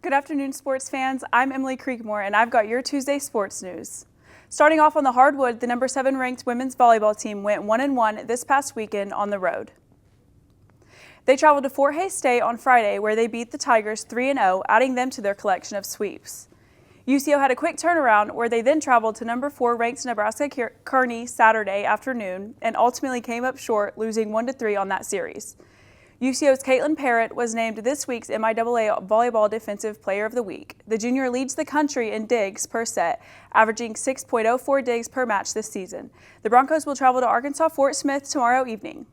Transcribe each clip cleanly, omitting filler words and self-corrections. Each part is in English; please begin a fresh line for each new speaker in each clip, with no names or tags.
Good afternoon, sports fans. I'm Emyli Creekmore, and I've got your Tuesday sports news. Starting off on the hardwood, the number 7 ranked women's volleyball team went 1-1 this past weekend on the road. They traveled to Fort Hays State on Friday, where they beat the Tigers 3-0, adding them to their collection of sweeps. UCO had a quick turnaround, where they then traveled to number 4 ranked Nebraska Kearney Saturday afternoon and ultimately came up short, losing 1-3 on that series. UCO's Caitlin Parrott was named this week's MIAA Volleyball Defensive Player of the Week. The junior leads the country in digs per set, averaging 6.04 digs per match this season. The Broncos will travel to Arkansas Fort Smith tomorrow evening.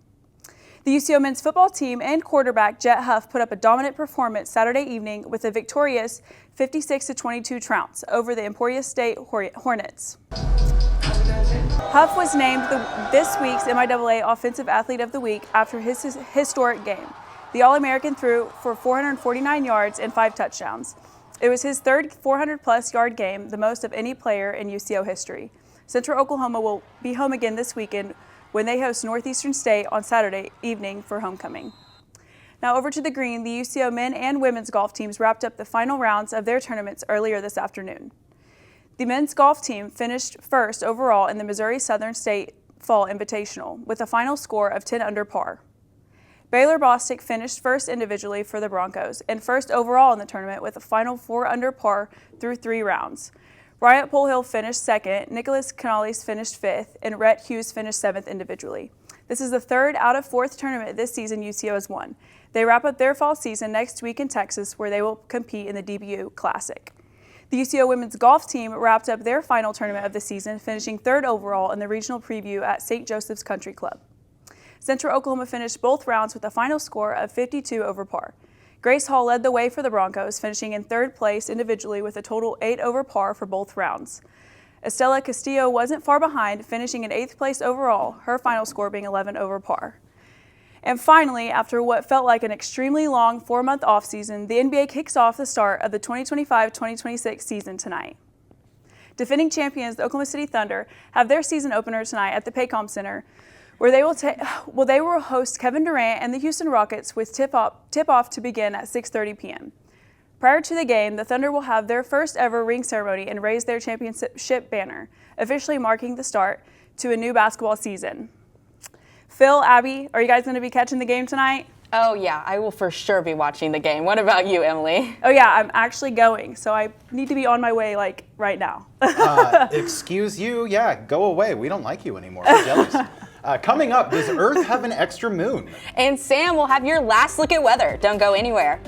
The UCO men's football team and quarterback Jet Huff put up a dominant performance Saturday evening with a victorious 56-22 trounce over the Emporia State Hornets. Huff was named this week's MIAA Offensive Athlete of the Week after his historic game. The All-American threw for 449 yards and 5 touchdowns. It was his third 400-plus yard game, the most of any player in UCO history. Central Oklahoma will be home again this weekend when they host Northeastern State on Saturday evening for homecoming. Now over to the green, the UCO men and women's golf teams wrapped up the final rounds of their tournaments earlier this afternoon. The men's golf team finished first overall in the Missouri Southern State Fall Invitational with a final score of 10 under par. Baylor Bostic finished first individually for the Broncos and first overall in the tournament with a final 4 under par through 3 rounds. Bryant Polhill finished second, Nicholas Canales finished 5th, and Rhett Hughes finished 7th individually. This is the 3rd out of 4th tournament this season UCO has won. They wrap up their fall season next week in Texas, where they will compete in the DBU Classic. The UCO women's golf team wrapped up their final tournament of the season, finishing 3rd overall in the regional preview at St. Joseph's Country Club. Central Oklahoma finished both rounds with a final score of 52 over par. Grace Hall led the way for the Broncos, finishing in 3rd place individually with a total 8 over par for both rounds. Estella Castillo wasn't far behind, finishing in 8th place overall, her final score being 11 over par. And finally, after what felt like an extremely long 4-month offseason, the NBA kicks off the start of the 2025-2026 season tonight. Defending champions, the Oklahoma City Thunder, have their season opener tonight at the Paycom Center, where they will host Kevin Durant and the Houston Rockets with tip-off to begin at 6:30 p.m. Prior to the game, the Thunder will have their first ever ring ceremony and raise their championship banner, officially marking the start to a new basketball season. Phil, Abby, are you guys going to be catching the game tonight?
Oh, yeah, I will for sure be watching the game. What about you, Emily?
Oh, yeah, I'm actually going, so I need to be on my way, right now.
Excuse you? Yeah, go away. We don't like you anymore. We're jealous. Coming up, does Earth have an extra moon?
And Sam will have your last look at weather. Don't go anywhere.